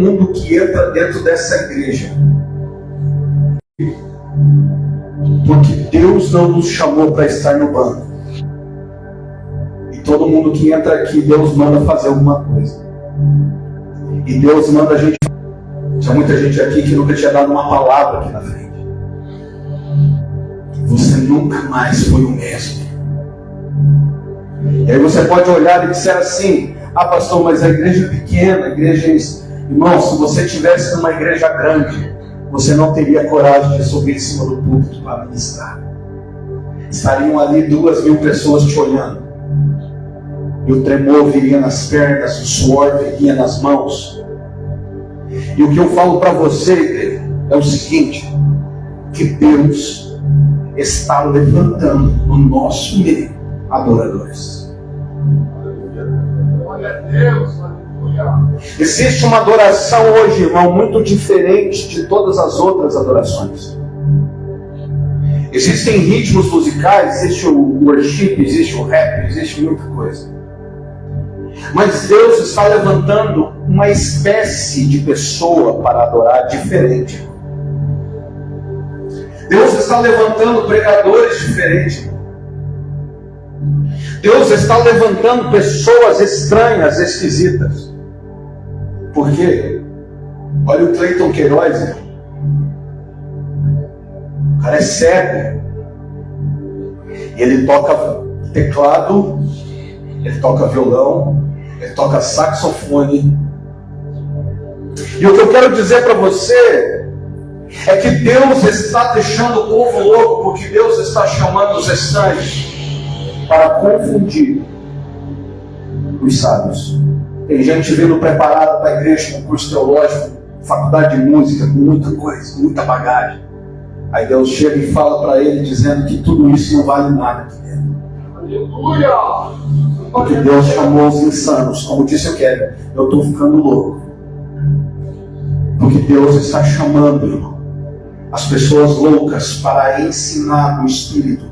mundo que entra dentro dessa igreja. Porque Deus não nos chamou para estar no banco. E todo mundo que entra aqui, Deus manda fazer alguma coisa. E Deus manda a gente. Tinha muita gente aqui que nunca tinha dado uma palavra aqui na frente. Você nunca mais foi o mesmo. E aí você pode olhar e dizer assim: ah, pastor, mas a igreja é pequena, a igreja é isso. Irmão, se você estivesse numa igreja grande, você não teria coragem de subir em cima do púlpito para ministrar. Estariam ali 2.000 pessoas te olhando. E o tremor viria nas pernas, o suor viria nas mãos. E o que eu falo para você é o seguinte: que Deus está levantando no nosso meio adoradores. Glória a Deus, aleluia. Existe uma adoração hoje, irmão, muito diferente de todas as outras adorações. Existem ritmos musicais, existe o worship, existe o rap, existe muita coisa. Mas Deus está levantando uma espécie de pessoa para adorar diferente. Deus está levantando pregadores diferentes. Deus está levantando pessoas estranhas, esquisitas. Por quê? Olha o Cleiton Queiroz. O cara é cego. E ele toca teclado, ele toca violão, ele toca saxofone. E o que eu quero dizer para você é que Deus está deixando o povo louco, porque Deus está chamando os estranhos para confundir os sábios. Tem gente vindo preparada para a igreja com curso teológico, faculdade de música, com muita coisa, muita bagagem. Aí Deus chega e fala para ele dizendo que tudo isso não vale nada aqui dentro. Aleluia! Porque Deus chamou os insanos. Como disse o Kevin, eu estou ficando louco. Porque Deus está chamando, irmão, as pessoas loucas para ensinar no Espírito.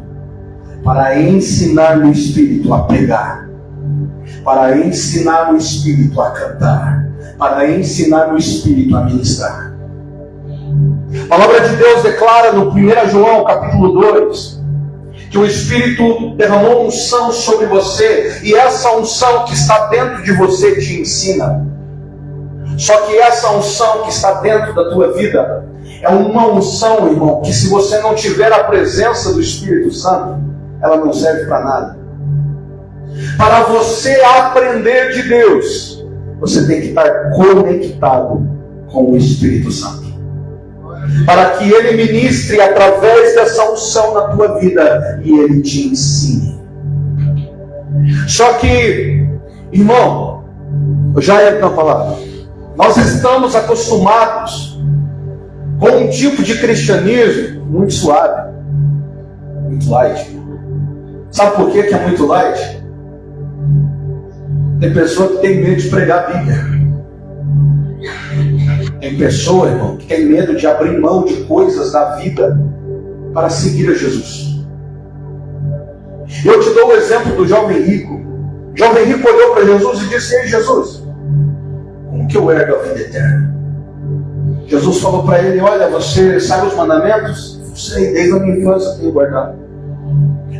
Para ensinar no Espírito a pregar. Para ensinar no Espírito a cantar. Para ensinar no Espírito a ministrar. A palavra de Deus declara no 1 João capítulo 2 que o Espírito derramou unção sobre você, e essa unção que está dentro de você te ensina. Só que essa unção que está dentro da tua vida é uma unção, irmão, que se você não tiver a presença do Espírito Santo, ela não serve para nada. Para você aprender de Deus, você tem que estar conectado com o Espírito Santo, para que Ele ministre através dessa unção na tua vida e Ele te ensine. Só que, irmão, eu já entro na palavra. Nós estamos acostumados com um tipo de cristianismo muito suave, muito light. Sabe por que é muito light? Tem pessoa que tem medo de pregar a Bíblia. Tem pessoa, irmão, que tem medo de abrir mão de coisas da vida para seguir a Jesus. Eu te dou o exemplo do jovem rico. O jovem rico olhou para Jesus e disse: ei, Jesus, como que eu herdo a vida eterna? Jesus falou para ele: olha, você sabe os mandamentos? Sei, desde a minha infância eu tenho guardado.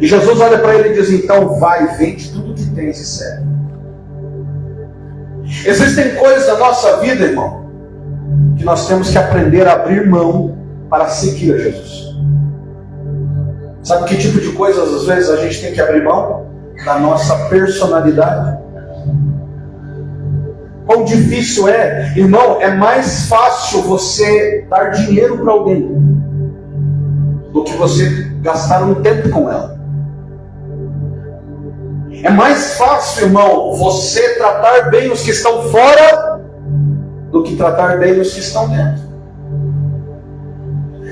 E Jesus olha para ele e diz: então vai, vende tudo que tens e segue. Existem coisas na nossa vida, irmão, que nós temos que aprender a abrir mão para seguir a Jesus. Sabe que tipo de coisas às vezes a gente tem que abrir mão? Da nossa personalidade. Quão difícil é, irmão, é mais fácil você dar dinheiro para alguém do que você gastar um tempo com ela. É mais fácil, irmão, você tratar bem os que estão fora do que tratar bem os que estão dentro.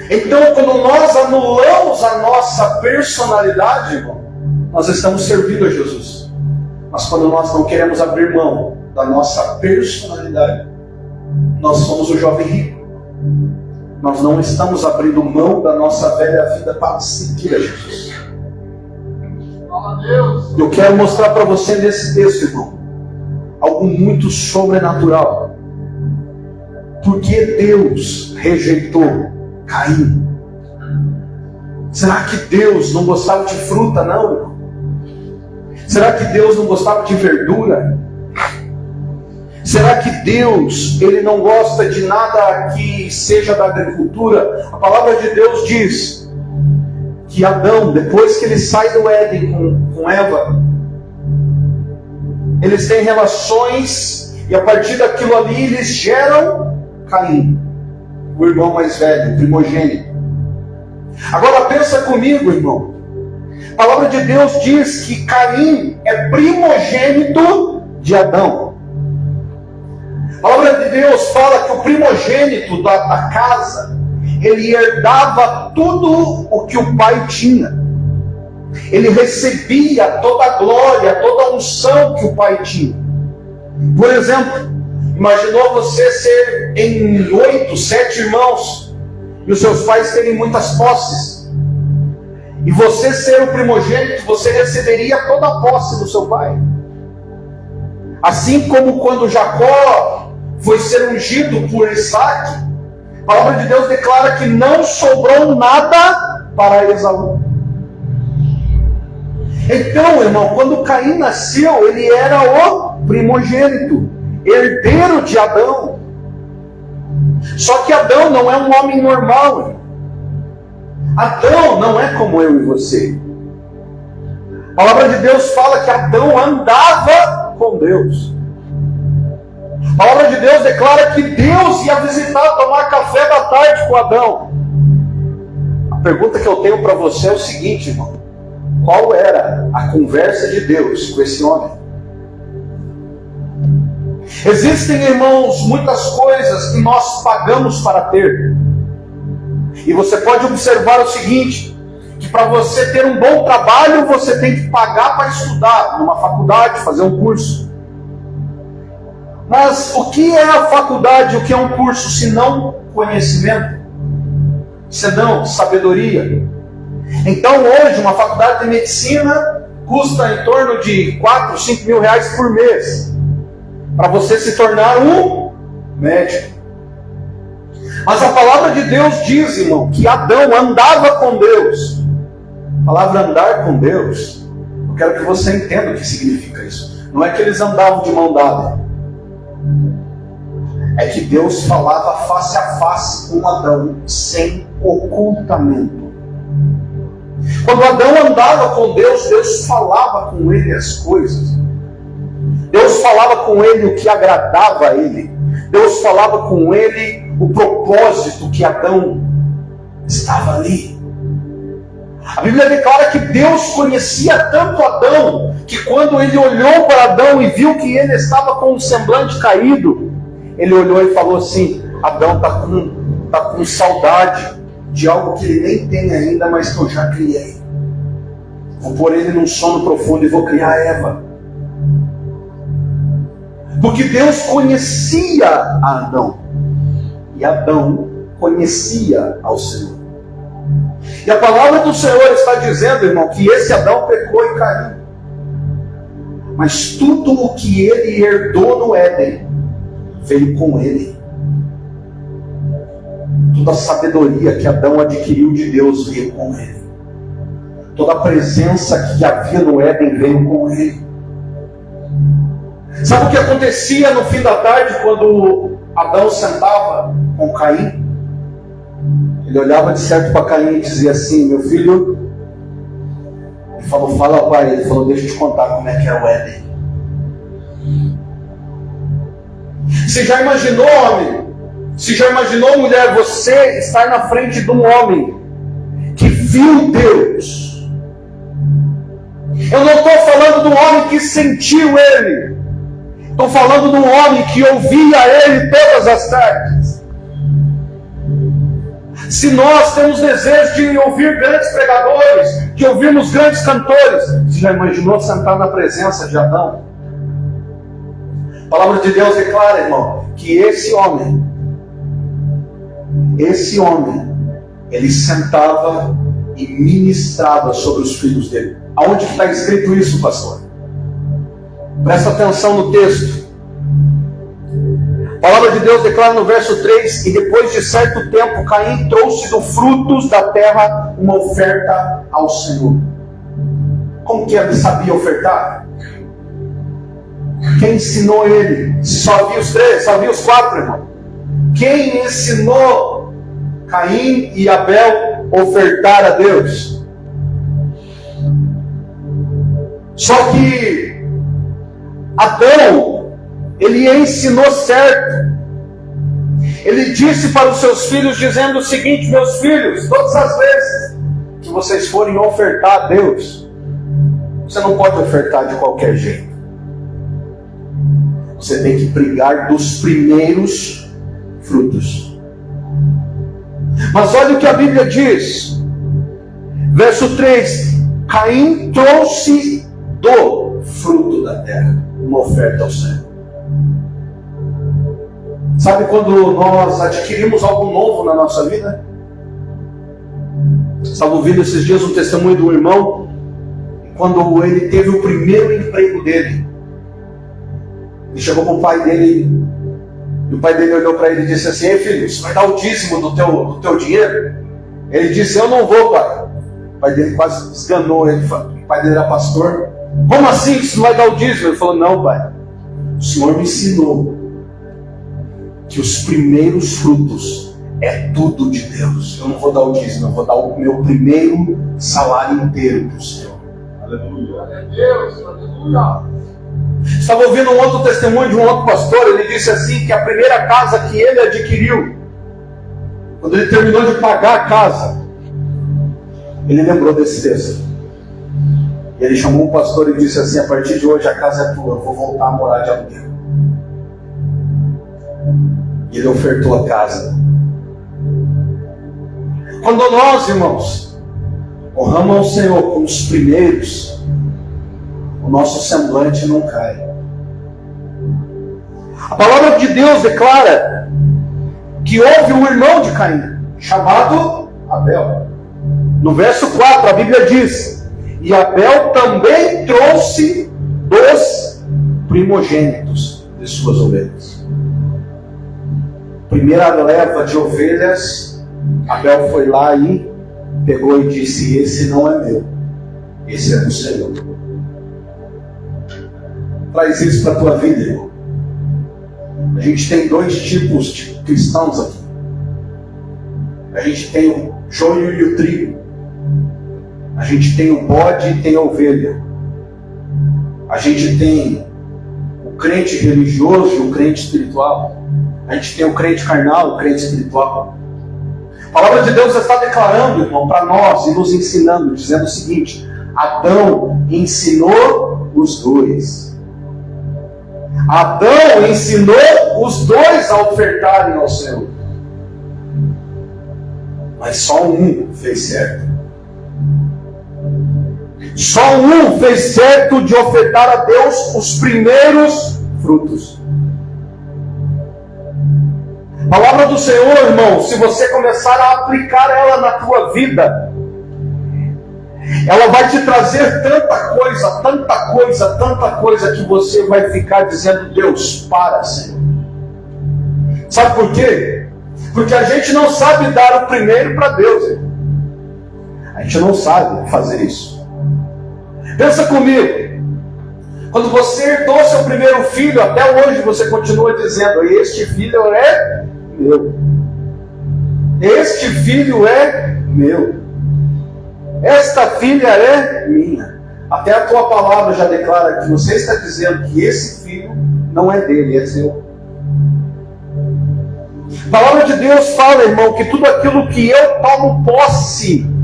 Então, quando nós anulamos a nossa personalidade, irmão, nós estamos servindo a Jesus. Mas quando nós não queremos abrir mão da nossa personalidade, nós somos o jovem rico. Nós não estamos abrindo mão da nossa velha vida para seguir a Jesus. Eu quero mostrar para você nesse texto, irmão, algo muito sobrenatural. Por que Deus rejeitou Caim? Será que Deus não gostava de fruta, não? Será que Deus não gostava de verdura? Será que Deus, Ele não gosta de nada que seja da agricultura? A palavra de Deus diz que Adão, depois que ele sai do Éden com Eva, eles têm relações e a partir daquilo ali eles geram Caim, o irmão mais velho, o primogênito. Agora pensa comigo, irmão. A palavra de Deus diz que Caim é primogênito de Adão. A palavra de Deus fala que o primogênito da casa, ele herdava tudo o que o pai tinha. Ele recebia toda a glória, toda a unção que o pai tinha. Por exemplo, imaginou você ser em 8, 7 irmãos e os seus pais terem muitas posses. E você ser o primogênito, você receberia toda a posse do seu pai. Assim como quando Jacó foi ser ungido por Isaac, a palavra de Deus declara que não sobrou nada para Esaú. Então, irmão, quando Caim nasceu, ele era o primogênito, herdeiro de Adão. Só que Adão não é um homem normal, irmão. Adão não é como eu e você. A palavra de Deus fala que Adão andava com Deus. A palavra de Deus declara que Deus ia visitar, tomar café da tarde com Adão. A pergunta que eu tenho para você é o seguinte, irmão. Qual era a conversa de Deus com esse homem? Existem, irmãos, muitas coisas que nós pagamos para ter. E você pode observar o seguinte, que para você ter um bom trabalho, você tem que pagar para estudar numa faculdade, fazer um curso. Mas o que é a faculdade, o que é um curso, se não conhecimento? Se não sabedoria? Então hoje, uma faculdade de medicina custa em torno de 4, 5 mil reais por mês, para você se tornar um médico. Mas a palavra de Deus diz, irmão, que Adão andava com Deus. A palavra andar com Deus, eu quero que você entenda o que significa isso. Não é que eles andavam de mão dada. É que Deus falava face a face com Adão, sem ocultamento. Quando Adão andava com Deus, Deus falava com ele as coisas. Deus falava com ele o que agradava a ele. Deus falava com ele o propósito que Adão estava ali. A Bíblia declara que Deus conhecia tanto Adão, que quando ele olhou para Adão e viu que ele estava com um semblante caído, ele olhou e falou assim: Adão está com saudade de algo que ele nem tem ainda, mas que eu já criei. Vou pôr ele num sono profundo e vou criar Eva. Porque Deus conhecia a Adão. E Adão conhecia ao Senhor. E a palavra do Senhor está dizendo, irmão, que esse Adão pecou e caiu. Mas tudo o que ele herdou no Éden veio com ele. Toda a sabedoria que Adão adquiriu de Deus veio com ele. Toda a presença que havia no Éden veio com ele. Sabe o que acontecia no fim da tarde quando Adão sentava com Caim? Ele olhava de certo para Caim e dizia assim: meu filho, ele falou, fala pai, ele falou, deixa eu te contar como é que é o Éden. Você já imaginou, homem? Você já imaginou, mulher, você estar na frente de um homem que viu Deus? Eu não estou falando do homem que sentiu ele. Estou falando de um homem que ouvia ele todas as tardes. Se nós temos desejo de ouvir grandes pregadores, de ouvirmos grandes cantores, você já imaginou sentar na presença de Adão? A palavra de Deus declara, irmão, que esse homem, ele sentava e ministrava sobre os filhos dele. Aonde está escrito isso, pastor? Presta atenção no texto. A palavra de Deus declara no verso 3, e depois de certo tempo, Caim trouxe dos frutos da terra uma oferta ao Senhor. Como que ele sabia ofertar? Quem ensinou ele? Só havia os 3, só havia os 4, irmão. Quem ensinou Caim e Abel a ofertar a Deus? Só que Adão, ele ensinou certo. Ele disse para os seus filhos, dizendo o seguinte: meus filhos, todas as vezes que vocês forem ofertar a Deus, você não pode ofertar de qualquer jeito. Você tem que brigar dos primeiros frutos. Mas olha o que a Bíblia diz. Verso 3. Caim trouxe do fruto da terra uma oferta ao Senhor. Sabe quando nós adquirimos algo novo na nossa vida? Estava ouvindo esses dias um testemunho de um irmão, quando ele teve o primeiro emprego dele. Ele chegou com o pai dele, e o pai dele olhou para ele e disse assim: ei filho, você vai dar o dízimo do teu dinheiro? Ele disse: eu não vou, pai. O pai dele quase esganou ele. O pai dele era pastor. Como assim você não vai dar o dízimo? Ele falou: não, pai, o Senhor me ensinou que os primeiros frutos é tudo de Deus. Eu não vou dar o dízimo, eu vou dar o meu primeiro salário inteiro para o Senhor. Aleluia. Deus, aleluia. Estava ouvindo um outro testemunho de um outro pastor. Ele disse assim, que a primeira casa que ele adquiriu, quando ele terminou de pagar a casa, ele lembrou desse texto. E ele chamou um pastor e disse assim: a partir de hoje a casa é tua, eu vou voltar a morar de aluguel. E ele ofertou a casa. Quando nós, irmãos, honramos ao Senhor como os primeiros, o nosso semblante não cai. A palavra de Deus declara que houve um irmão de Caim, chamado Abel. No verso 4, a Bíblia diz: e Abel também trouxe dos primogênitos de suas ovelhas. Primeira leva de ovelhas, Abel foi lá e pegou e disse: esse não é meu, esse é do Senhor. Traz isso para a tua vida, irmão. A gente tem dois tipos de cristãos aqui. A gente tem o joio e o trigo. A gente tem o bode e tem a ovelha. A gente tem o crente religioso e o crente espiritual. A gente tem o crente carnal e o crente espiritual. A palavra de Deus está declarando, irmão, para nós e nos ensinando, dizendo o seguinte: Adão ensinou os dois. Adão ensinou os dois a ofertarem ao Senhor. Mas só um fez certo. Só um fez certo de ofertar a Deus os primeiros frutos. A palavra do Senhor, irmão, se você começar a aplicar ela na tua vida, ela vai te trazer tanta coisa que você vai ficar dizendo: Deus, para, Senhor. Sabe por quê? Porque a gente não sabe dar o primeiro para Deus, irmão. A gente não sabe fazer isso. Pensa comigo. Quando você herdou seu primeiro filho, até hoje você continua dizendo: este filho é meu. Este filho é meu. Esta filha é minha. Até a tua palavra já declara que você está dizendo que esse filho não é dele, é seu. A palavra de Deus fala, irmão, que tudo aquilo que eu tomo posse,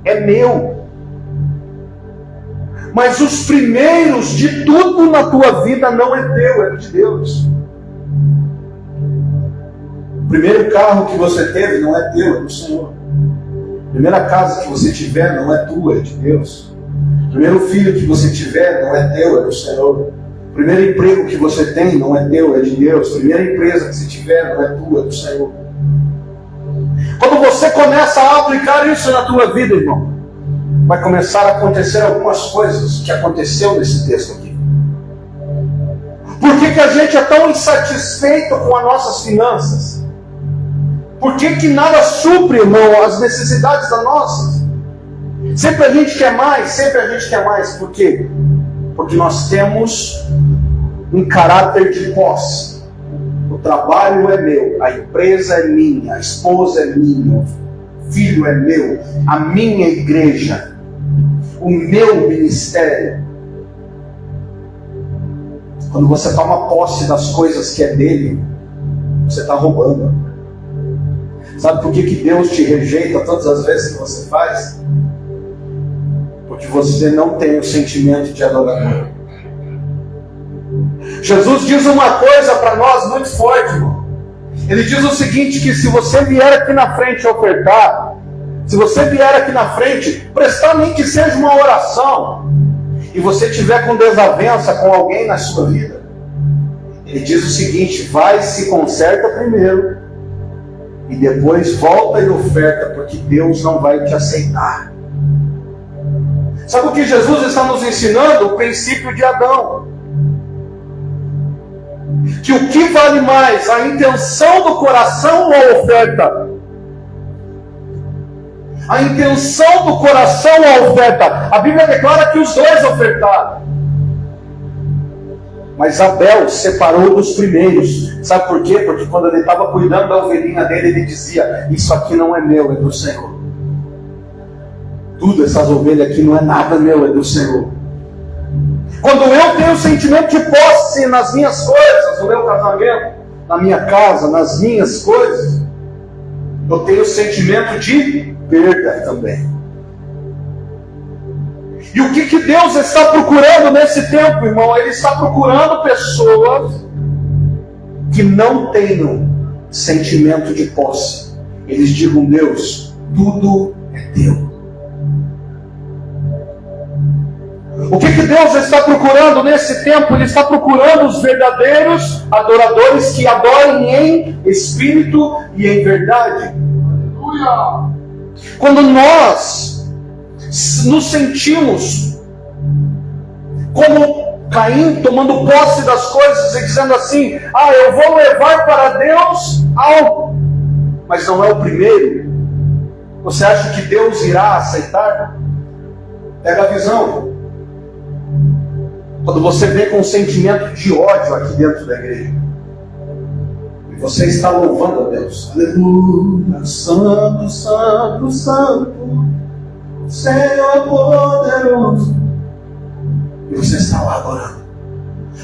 é meu. Mas os primeiros de tudo na tua vida não é teu, é de Deus. O primeiro carro que você teve não é teu, é do Senhor. A primeira casa que você tiver não é tua, é de Deus. O primeiro filho que você tiver não é teu, é do Senhor. O primeiro emprego que você tem não é teu, é de Deus. A primeira empresa que você tiver não é tua, é do Senhor. Quando você começa a aplicar isso na tua vida, irmão, vai começar a acontecer algumas coisas que aconteceu nesse texto aqui. Por que a gente é tão insatisfeito com as nossas finanças? Por que nada supre, irmão, as necessidades das nossas? Sempre a gente quer mais, sempre a gente quer mais. Por quê? Porque nós temos um caráter de posse. O trabalho é meu, a empresa é minha, a esposa é minha, o filho é meu, a minha igreja, o meu ministério. Quando você toma posse das coisas que é dele, você está roubando. Sabe por que Deus te rejeita todas as vezes que você faz? Porque você não tem o sentimento de adorador. Jesus diz uma coisa para nós muito forte, irmão. Ele diz o seguinte, que se você vier aqui na frente ofertar, se você vier aqui na frente, prestar nem que seja uma oração, e você tiver com desavença com alguém na sua vida, ele diz o seguinte, vai, se conserta primeiro, e depois volta e oferta, porque Deus não vai te aceitar. Sabe o que Jesus está nos ensinando? O princípio de Adão. Que o que vale mais, a intenção do coração ou a oferta? A intenção do coração ou a oferta? A Bíblia declara que os dois ofertaram. Mas Abel separou dos primeiros. Sabe por quê? Porque quando ele estava cuidando da ovelhinha dele, ele dizia, isso aqui não é meu, é do Senhor. Tudo, essas ovelhas aqui não é nada meu, é do Senhor. Quando eu tenho sentimento de posse nas minhas coisas, no meu casamento, na minha casa, nas minhas coisas, eu tenho sentimento de perda também. E o que Deus está procurando nesse tempo, irmão? Ele está procurando pessoas que não tenham sentimento de posse. Eles digam, Deus, tudo é teu. O que Deus está procurando nesse tempo? Ele está procurando os verdadeiros adoradores que adorem em espírito e em verdade. Aleluia! Quando nós nos sentimos como Caim, tomando posse das coisas e dizendo assim, eu vou levar para Deus algo, mas não é o primeiro, você acha que Deus irá aceitar? Pega a visão. Quando você vê com um sentimento de ódio aqui dentro da igreja, e você está louvando a Deus, aleluia, santo, santo, santo, Senhor poderoso, e você está lá adorando,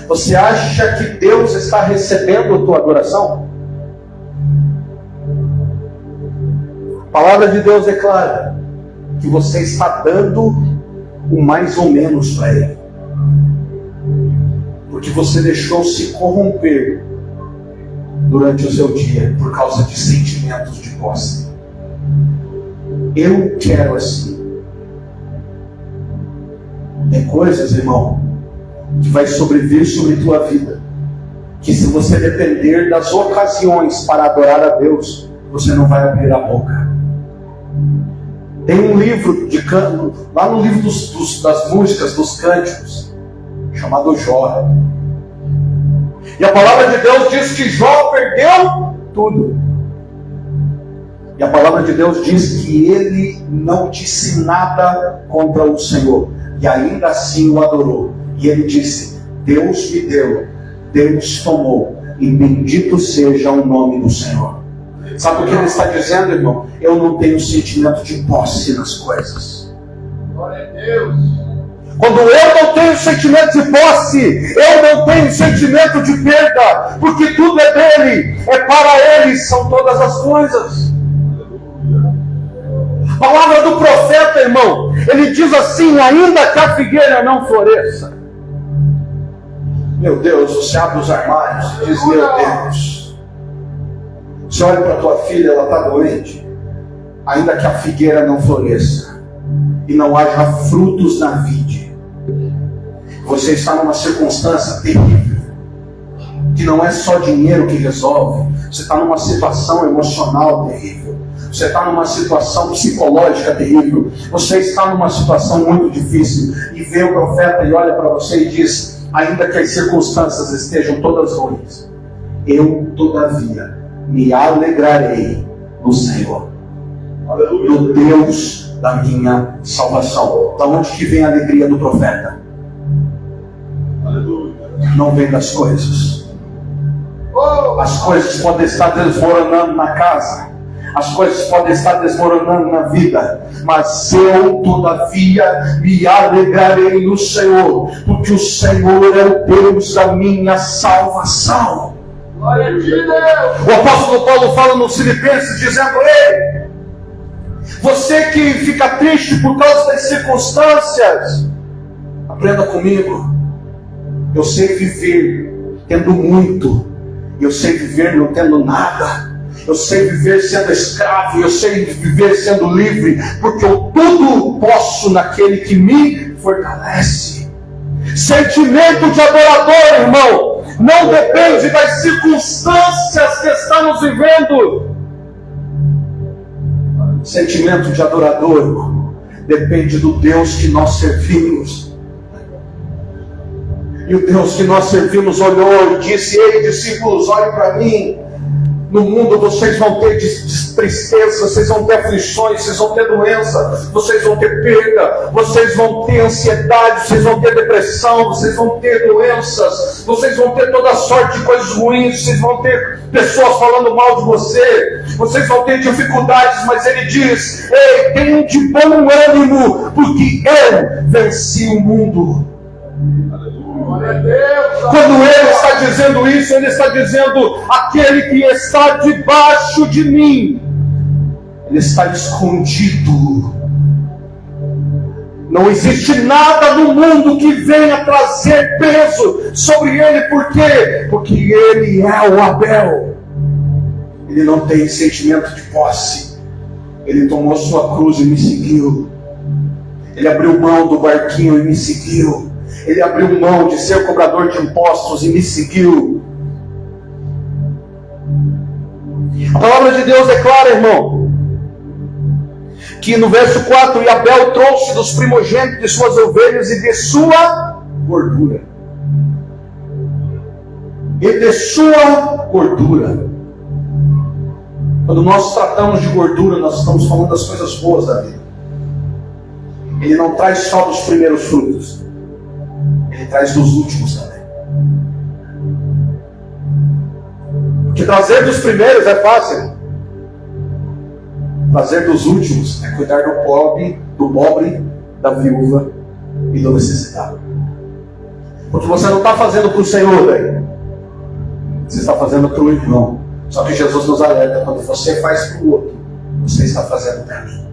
você acha que Deus está recebendo a tua adoração? A palavra de Deus declara que você está dando o mais ou menos para Ele, porque você deixou se corromper durante o seu dia por causa de sentimentos de posse. Eu quero assim. Tem coisas, irmão, que vai sobreviver sobre tua vida, que se você depender das ocasiões para adorar a Deus, você não vai abrir a boca. Tem um livro de canto, lá no livro das músicas, dos cânticos, chamado Jó. E a palavra de Deus diz que Jó perdeu tudo. E a palavra de Deus diz que ele não disse nada contra o Senhor, e ainda assim o adorou. E ele disse, Deus me deu, Deus tomou, e bendito seja o nome do Senhor. Sabe o que ele está dizendo, irmão? Eu não tenho sentimento de posse nas coisas. Glória a Deus. Quando eu não tenho sentimento de posse, eu não tenho sentimento de perda, porque tudo é dele, é para ele, são todas as coisas. A palavra do profeta, irmão, ele diz assim, ainda que a figueira não floresça. Meu Deus, você abre os armários e diz, meu Deus, você olha para a tua filha, ela está doente, ainda que a figueira não floresça e não haja frutos na vide, você está numa circunstância terrível, que não é só dinheiro que resolve, você está numa situação emocional terrível, você está numa situação psicológica terrível, você está numa situação muito difícil, e vê o profeta e olha para você e diz, ainda que as circunstâncias estejam todas ruins, eu todavia me alegrarei no Senhor, no Deus da minha salvação. Da onde que vem a alegria do profeta? Não vem das coisas. As coisas podem estar desmoronando na casa, as coisas podem estar desmoronando na vida, mas eu todavia me alegrarei no Senhor, porque o Senhor é o Deus da minha salvação. Glória a Deus. O apóstolo Paulo fala nos Filipenses dizendo: ei, você que fica triste por causa das circunstâncias, aprenda comigo. Eu sei viver tendo muito, eu sei viver não tendo nada. Eu sei viver sendo escravo, eu sei viver sendo livre, porque eu tudo posso naquele que me fortalece. Sentimento de adorador, irmão, não depende das circunstâncias que estamos vivendo. Sentimento de adorador depende do Deus que nós servimos. E o Deus que nós servimos olhou e disse: ei, discípulos, olhem para mim. No mundo vocês vão ter tristeza, vocês vão ter aflições, vocês vão ter doença, vocês vão ter perda, vocês vão ter ansiedade, vocês vão ter depressão, vocês vão ter doenças, vocês vão ter toda sorte de coisas ruins, vocês vão ter pessoas falando mal de você, vocês vão ter dificuldades, mas ele diz: ei, tenham de bom ânimo, porque eu venci o mundo. Quando ele está dizendo isso, ele está dizendo: aquele que está debaixo de mim, ele está escondido. Não existe nada no mundo que venha trazer peso sobre ele. Por quê? Porque ele é o Abel. Ele não tem sentimento de posse. Ele tomou sua cruz e me seguiu. Ele abriu mão do barquinho e me seguiu. Ele abriu mão de ser cobrador de impostos e me seguiu. A palavra de Deus declara, irmão, que no verso 4, e Abel trouxe dos primogênitos de suas ovelhas e de sua gordura. E de sua gordura. Quando nós tratamos de gordura, nós estamos falando das coisas boas da vida. Ele não traz só dos primeiros frutos. Ele traz dos últimos também. Porque trazer dos primeiros é fácil. Trazer dos últimos é cuidar do pobre, da viúva e do necessitado. Porque você não está fazendo para o Senhor, velho. Você está fazendo para o irmão. Só que Jesus nos alerta: quando você faz para o outro, você está fazendo para mim.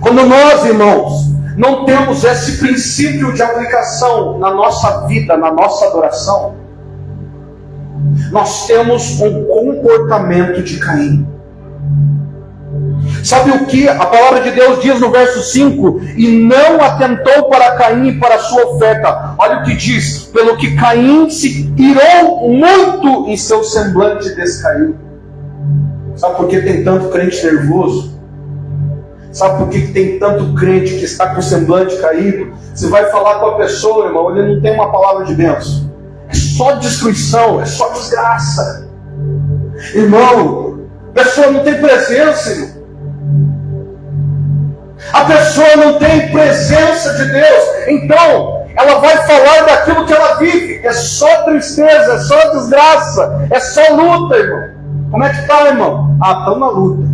Quando nós, irmãos, não temos esse princípio de aplicação na nossa vida, na nossa adoração, nós temos um comportamento de Caim. Sabe o que a palavra de Deus diz no verso 5? E não atentou para Caim e para a sua oferta. Olha o que diz: pelo que Caim se irou muito e seu semblante descaiu. Sabe por que tem tanto crente nervoso? Sabe por que tem tanto crente que está com o semblante caído? Você vai falar com a pessoa, irmão, ele não tem uma palavra de bênção. É só destruição, é só desgraça. Irmão, a pessoa não tem presença, irmão. A pessoa não tem presença de Deus. Então, ela vai falar daquilo que ela vive. É só tristeza, é só desgraça, é só luta, irmão. Como é que está, irmão? Ah, estão na luta.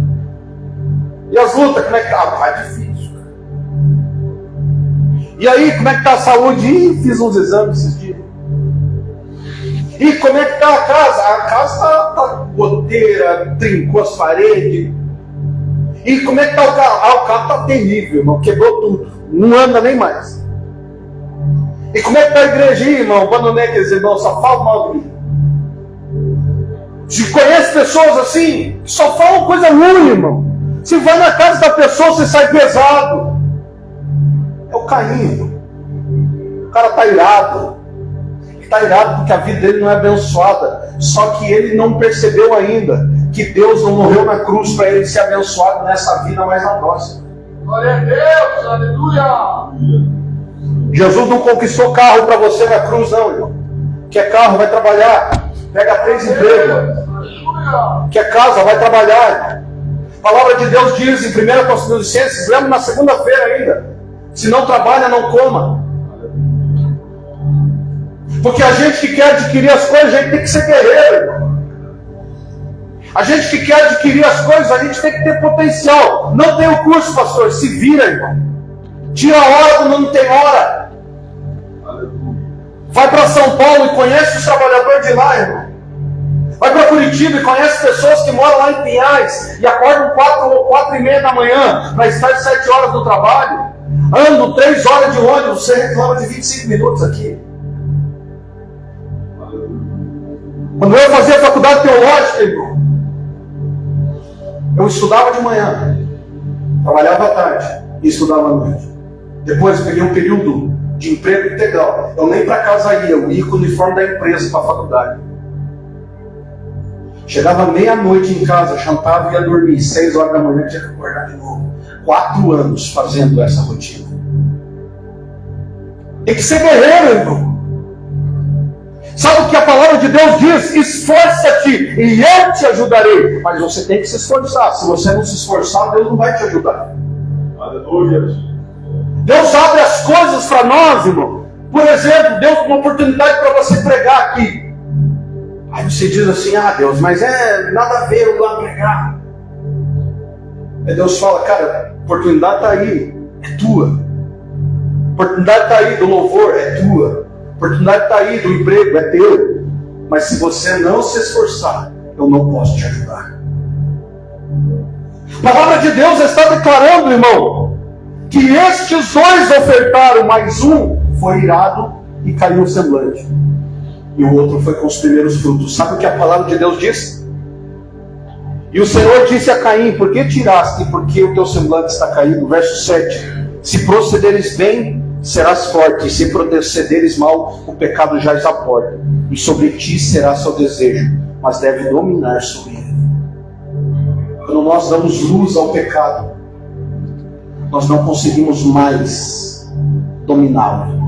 E as lutas, como é que está? Ah, é difícil. E aí, como é que está a saúde? Ih, fiz uns exames esses dias. E como é que está a casa? A casa está goteira, trincou as paredes. E como é que está o carro? Ah, o carro está terrível, irmão. Quebrou tudo. Não anda nem mais. E como é que está a igreja, irmão? Abandonei aqueles irmãos, só falam mal de mim. Se conhece pessoas assim, que só falam coisa ruim, irmão. Você vai na casa da pessoa, você sai pesado. É o Caim. O cara está irado. Ele está irado porque a vida dele não é abençoada. Só que ele não percebeu ainda que Deus não morreu na cruz para ele ser abençoado nessa vida, mas na próxima. Glória a Deus, aleluia. Jesus não conquistou carro para você na cruz, não, irmão. Quer carro, vai trabalhar. Pega 3 empregos. Quer casa, vai trabalhar. A palavra de Deus diz em 1 Tessalonicenses, lembra na segunda-feira ainda: se não trabalha, não coma. Porque a gente que quer adquirir as coisas, a gente tem que ser guerreiro, irmão. A gente que quer adquirir as coisas, a gente tem que ter potencial. Não tem o curso, pastor, se vira, irmão. Tira a hora quando não tem hora. Vai para São Paulo e conhece os trabalhadores de lá, irmão. Vai para Curitiba e conhece pessoas que moram lá em Pinhais e acordam 4h30 da manhã para estar 7 horas no trabalho. Andam 3 horas de ônibus, você reclama de 25 minutos aqui. Quando eu fazia faculdade teológica, irmão, eu estudava de manhã, trabalhava à tarde e estudava à noite. Depois eu peguei um período de emprego integral. Eu nem para casa ia, eu ia com o uniforme da empresa para a faculdade. Chegava meia-noite em casa, jantava e ia dormir. 6 horas da manhã tinha que acordar de novo. 4 anos fazendo essa rotina. Tem que ser guerreiro, irmão. Sabe o que a palavra de Deus diz? Esforça-te e eu te ajudarei. Mas você tem que se esforçar. Se você não se esforçar, Deus não vai te ajudar. Aleluia. Deus abre as coisas para nós, irmão. Por exemplo, Deus dá uma oportunidade para você pregar aqui. Aí você diz assim: ah, Deus, mas nada a ver eu lá pregar. Aí Deus fala: cara, a oportunidade está aí, é tua. A oportunidade está aí do louvor, é tua. A oportunidade está aí do emprego, é teu. Mas se você não se esforçar, eu não posso te ajudar. A palavra de Deus está declarando, irmão, que estes 2 ofertaram, mas um foi irado e caiu o semblante. E o outro foi com os primeiros frutos. Sabe o que a palavra de Deus diz? E o Senhor disse a Caim: por que tiraste? Porque o teu semblante está caído. Verso 7. Se procederes bem, serás forte. Se procederes mal, o pecado jaz à porta. E sobre ti será seu desejo, mas deve dominar sobre ele. Quando nós damos luz ao pecado, nós não conseguimos mais dominá-lo.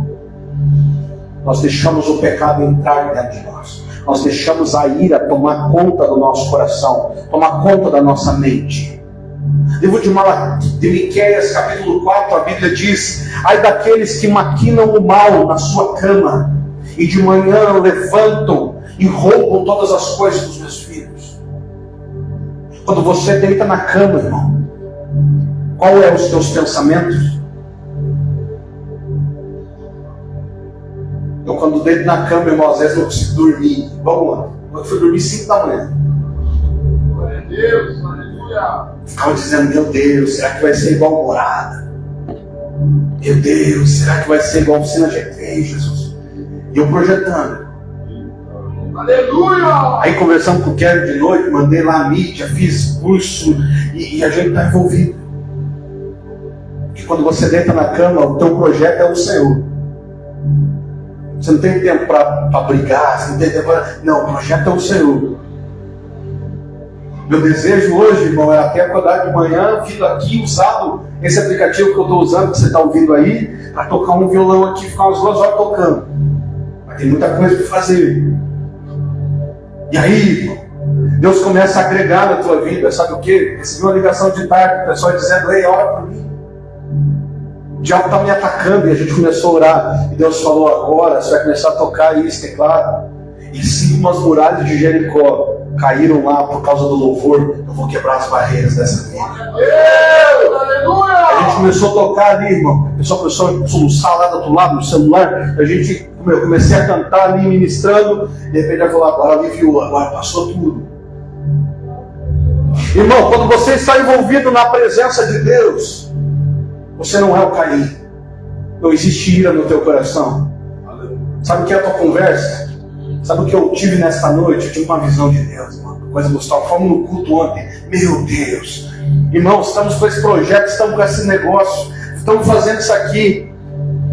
Nós deixamos o pecado entrar dentro de nós. Nós deixamos a ira tomar conta do nosso coração, tomar conta da nossa mente. Livro de Miqueias, capítulo 4, a Bíblia diz: ai daqueles que maquinam o mal na sua cama, e de manhã levantam e roubam todas as coisas dos meus filhos. Quando você deita na cama, irmão, qual é os teus pensamentos? Eu quando deito na cama, irmão, às vezes não consigo dormir. Vamos lá. Eu fui dormir 5 da manhã. Glória a Deus, aleluia. Ficava dizendo: meu Deus, será que vai ser igual Morada? Meu Deus, será que vai ser igual Oficina G3, Jesus? E eu projetando. Aleluia! Aí conversando com o Kevin de noite, mandei lá a mídia, fiz curso e a gente está envolvido. Porque quando você deita na cama, o teu projeto é o Senhor. Você não tem tempo para brigar, você não tem tempo para... Não, o projeto é o Senhor. Meu desejo hoje, irmão, é até acordar de manhã, vindo aqui, usado esse aplicativo que eu estou usando, que você está ouvindo aí, para tocar um violão aqui, ficar umas 2 horas tocando. Mas tem muita coisa para fazer. E aí, irmão, Deus começa a agregar na tua vida. Sabe o quê? Recebi uma ligação de tarde, o pessoal dizendo: ei, ora por mim. O diabo está me atacando. E a gente começou a orar. E Deus falou: agora você vai começar a tocar aí esse teclado. E 5 as muralhas de Jericó caíram lá por causa do louvor. Eu vou quebrar as barreiras dessa vida. A gente começou a tocar ali, irmão. O pessoal começou a soluçar lá do outro lado no celular. Eu comecei a cantar ali, ministrando. De repente ela falou: agora aliviou, agora passou tudo. Irmão, quando você está envolvido na presença de Deus, você não é o Caim. Não existe ira no teu coração. Sabe o que é a tua conversa? Sabe o que eu tive nesta noite? Eu tive uma visão de Deus, irmão. Coisa gostosa. Fomos no culto ontem. Meu Deus. Irmão, estamos com esse projeto, estamos com esse negócio. Estamos fazendo isso aqui.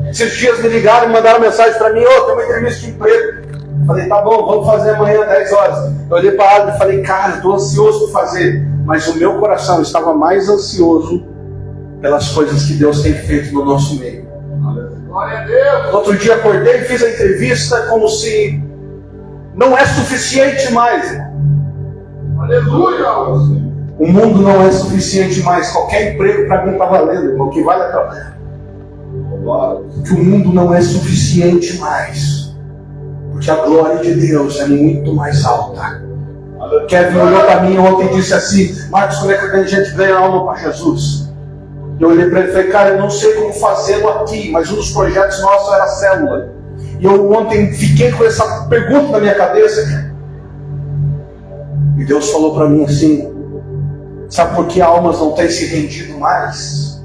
Esses dias me ligaram e mandaram mensagem para mim: tem uma entrevista de emprego. Falei: tá bom, vamos fazer amanhã, 10 horas. Eu olhei para a árvore e falei: cara, estou ansioso por fazer. Mas o meu coração estava mais ansioso pelas coisas que Deus tem feito no nosso meio. Glória a Deus. Outro dia acordei e fiz a entrevista como se não é suficiente mais. Aleluia. O mundo não é suficiente mais. Qualquer emprego para mim está valendo, irmão. Que vale a trabalhar. Que o mundo não é suficiente mais. Porque a glória de Deus é muito mais alta. Kevin olhou para mim ontem e disse assim: Marcos, como é que a gente ganha alma para Jesus? Eu olhei para ele e falei: cara, eu não sei como fazê-lo aqui, mas um dos projetos nossos era a célula. E eu ontem fiquei com essa pergunta na minha cabeça. E Deus falou para mim assim: sabe por que almas não têm se rendido mais?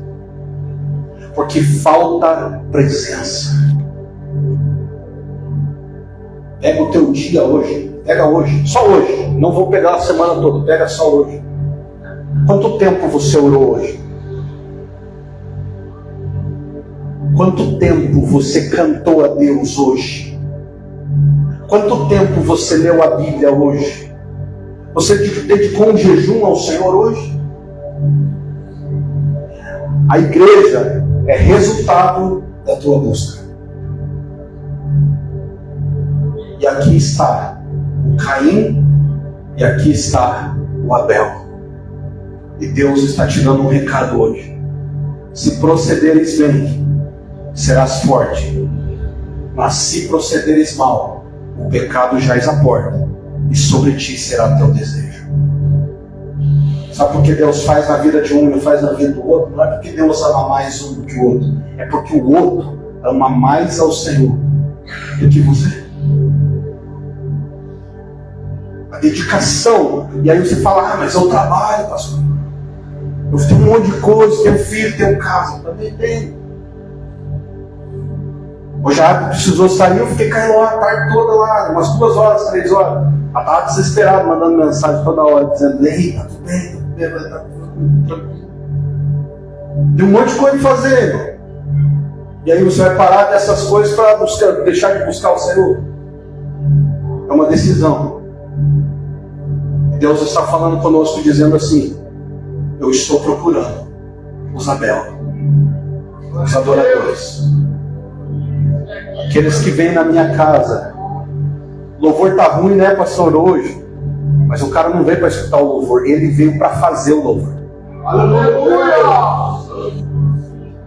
Porque falta presença. Pega o teu dia hoje. Pega hoje. Só hoje. Não vou pegar a semana toda. Pega só hoje. Quanto tempo você orou hoje? Quanto tempo você cantou a Deus hoje? Quanto tempo você leu a Bíblia hoje? Você dedicou um jejum ao Senhor hoje? A igreja é resultado da tua busca. E aqui está o Caim e aqui está o Abel. E Deus está te dando um recado hoje. Se procederes bem, serás forte. Mas se procederes mal, o pecado jaz à porta, e sobre ti será teu desejo. Sabe por que Deus faz na vida de um e não faz na vida do outro? Não é porque Deus ama mais um do que o outro. É porque o outro ama mais ao Senhor do que você. A dedicação. E aí você fala: ah, mas eu trabalho, pastor. Eu tenho um monte de coisa, tenho filho, tenho casa. Também tenho. Hoje a Água precisou sair, eu fiquei caindo lá a tarde toda lá, umas 2 horas, 3 horas. Ela estava desesperada, mandando mensagem toda hora, dizendo: ei, tá tudo bem, tá tudo tranquilo. Tem um monte de coisa para fazer, irmão. E aí você vai parar dessas coisas para deixar de buscar o Senhor. É uma decisão. Deus está falando conosco, dizendo assim: eu estou procurando os Abel, os adoradores, aqueles que vêm na minha casa. Louvor está ruim, né, pastor, hoje? Mas o cara não veio para escutar o louvor, ele veio para fazer o louvor. Aleluia!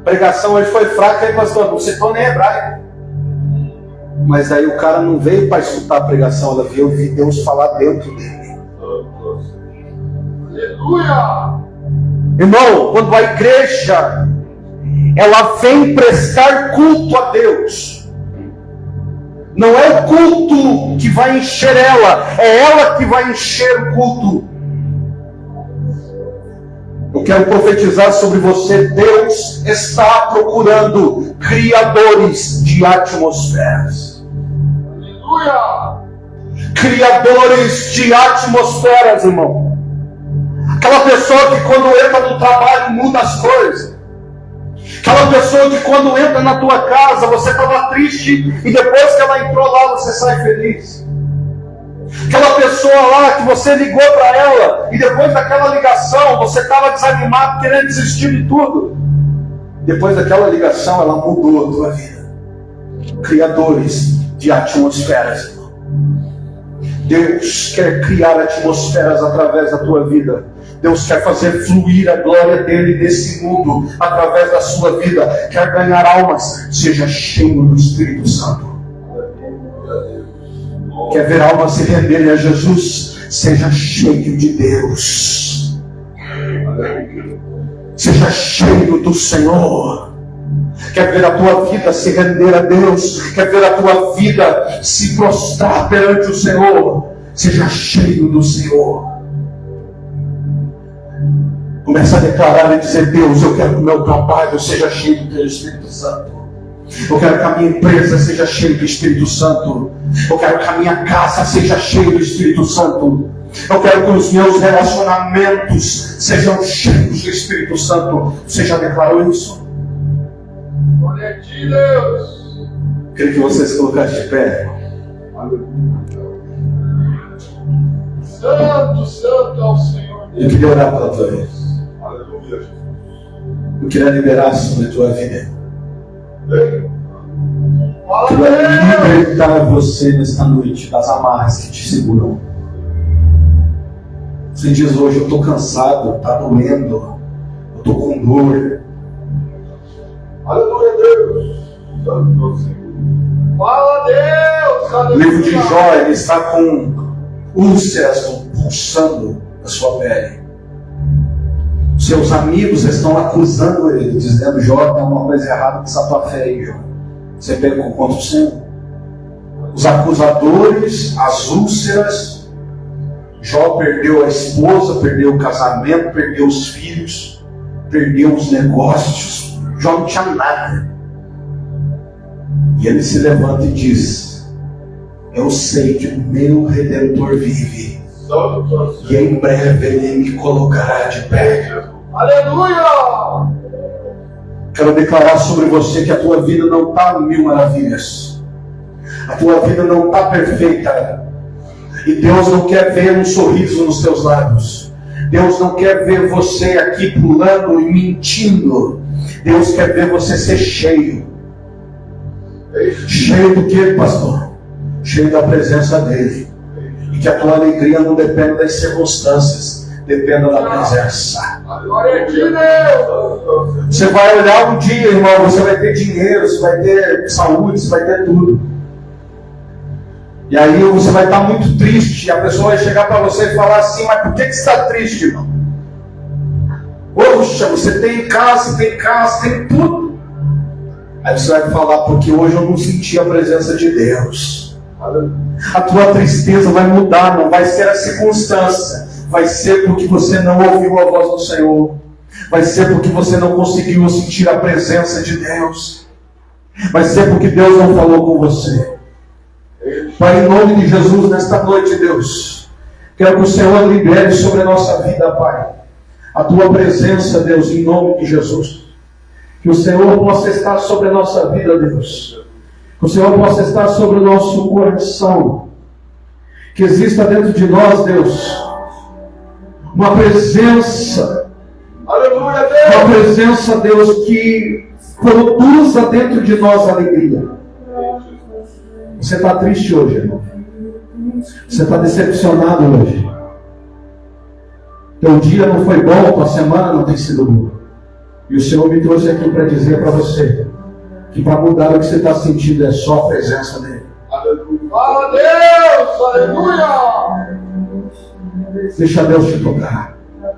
Pregação hoje foi fraca, aí, pastor, não citou nem hebraico. Mas aí o cara não veio para escutar a pregação, ela veio ouvir Deus falar dentro dele. Aleluia! Irmão, quando a igreja ela vem prestar culto a Deus, não é o culto que vai encher ela, é ela que vai encher o culto. Eu quero profetizar sobre você: Deus está procurando criadores de atmosferas. Aleluia! Criadores de atmosferas, irmão. Aquela pessoa que quando entra no trabalho muda as coisas. Aquela pessoa que quando entra na tua casa você estava triste e depois que ela entrou lá você sai feliz. Aquela pessoa lá que você ligou para ela e depois daquela ligação você estava desanimado, querendo desistir de tudo. Depois daquela ligação ela mudou a tua vida. Criadores de atmosferas, irmão. Deus quer criar atmosferas através da tua vida. Deus quer fazer fluir a glória dele nesse mundo através da sua vida. Quer ganhar almas. Seja cheio do Espírito Santo. Quer ver almas se renderem a Jesus? Seja cheio de Deus. Seja cheio do Senhor. Quer ver a tua vida se render a Deus? Quer ver a tua vida se prostrar perante o Senhor? Seja cheio do Senhor. Começa a declarar e dizer: Deus, eu quero que o meu trabalho seja cheio do teu Espírito Santo. Eu quero que a minha empresa seja cheia do Espírito Santo. Eu quero que a minha casa seja cheia do Espírito Santo. Eu quero que os meus relacionamentos sejam cheios do Espírito Santo. Você já declarou isso? Glória a Deus. Queria que vocês colocassem de pé. Santo, santo ao Senhor. Eu queria orar pela tua vida. Eu queria liberar sobre a tua vida. Ele vai libertar você nesta noite das amarras que te seguram. Você diz hoje, eu estou cansado, está doendo, eu estou com dor. Aleluia, Deus. Santo Senhor. Fala, Deus. O livro de Jó, ele está com úlceras pulsando na sua pele. Seus amigos estão acusando ele, dizendo: Jó, tem alguma coisa errada com essa tua fé aí, Jó. Você pegou contra o Senhor. Os acusadores, as úlceras. Jó perdeu a esposa, perdeu o casamento, perdeu os filhos, perdeu os negócios. Jó não tinha nada. E ele se levanta e diz: eu sei que o meu Redentor vive, e em breve ele me colocará de pé. Aleluia! Quero declarar sobre você que a tua vida não está mil maravilhas. A tua vida não está perfeita. E Deus não quer ver um sorriso nos teus lábios. Deus não quer ver você aqui pulando e mentindo. Deus quer ver você ser cheio. Cheio do que, pastor? Cheio da presença dele. E que a tua alegria não dependa das circunstâncias, dependa da presença. Glória a Deus! Você vai olhar um dia, irmão, você vai ter dinheiro, você vai ter saúde, você vai ter tudo. E aí você vai estar muito triste, e a pessoa vai chegar para você e falar assim: mas por que você está triste, irmão? Poxa, você tem casa, tem tudo. Aí você vai falar: porque hoje eu não senti a presença de Deus. A tua tristeza vai mudar, não vai ser a circunstância, vai ser porque você não ouviu a voz do Senhor, vai ser porque você não conseguiu sentir a presença de Deus, vai ser porque Deus não falou com você. Pai, em nome de Jesus, nesta noite, Deus, quero que o Senhor libere sobre a nossa vida, Pai, a tua presença, Deus, em nome de Jesus. Que o Senhor possa estar sobre a nossa vida, Deus. Que o Senhor possa estar sobre o nosso coração. Que exista dentro de nós, Deus, uma presença. Aleluia, Deus! Uma presença, Deus, que produza dentro de nós alegria. Você está triste hoje, irmão? Você está decepcionado hoje? Teu dia não foi bom, tua semana não tem sido boa. E o Senhor me trouxe aqui para dizer para você que para mudar o que você está sentindo é só a presença dele. Fala, Deus! Aleluia! Deixa Deus te tocar.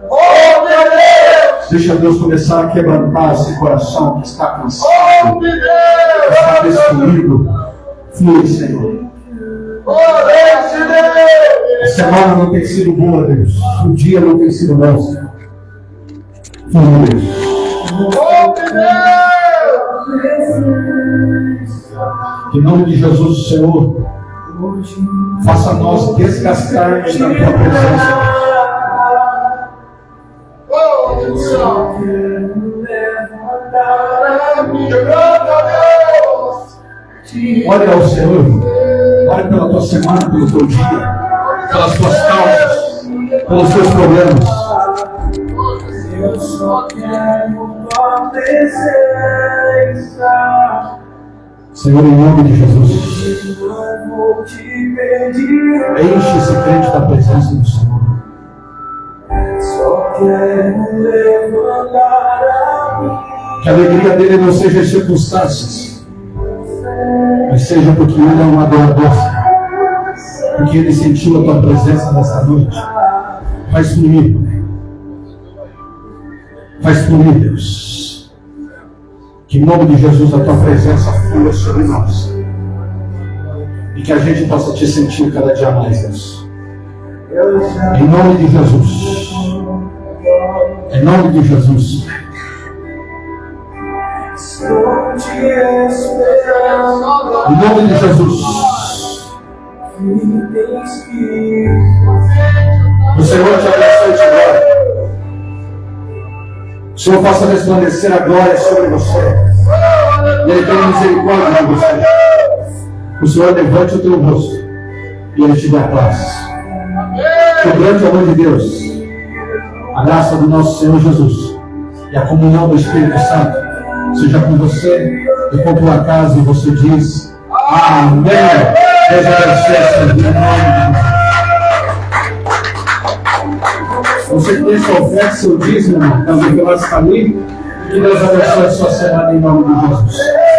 Oh, meu Deus! Deixa Deus começar a quebrantar esse coração que está cansado, Oh, meu que está Deus! destruído. Flui, Senhor. Oh, Deus! A semana não tem sido boa, Deus. O dia não tem sido bom, Senhor. Flui, Deus. Oh, meu Deus! Que em nome de Jesus, Senhor, faça nós descascarmos na tua presença. Oh, aleluia! Olha ao Senhor. Olha pela tua semana, pelo teu dia, pelas tuas causas, pelos teus problemas. Eu só quero tua presença. Senhor, em nome de Jesus, Eu vou te pedir. enche esse crente da presença do Senhor. Só quero levantar a mim. Que a alegria dele não seja as circunstâncias, mas seja porque ele é um adorador, Senhor. Porque ele sentiu a tua presença nesta noite. Faz fluir, Pai. Faz fluir, Deus. Que em nome de Jesus a tua presença flua sobre nós. E que a gente possa te sentir cada dia mais, Deus. Em nome de Jesus. Em nome de Jesus. Estou te esperando. Em nome de Jesus. Me tens que O Senhor te abençoe e te glória. O Senhor faça resplandecer a glória sobre você. E Ele tenha misericórdia de você. O Senhor levante o teu rosto e Ele te dê a paz. Que o grande amor de Deus, a graça do nosso Senhor Jesus e a comunhão do Espírito Santo seja com você e com tua casa. E você diz Amém. Deus abençoe a sua vida. Você que deixa a oferta, seu dízimo, também que vai estar ali. Que Deus abençoe a sua semana em nome de Jesus.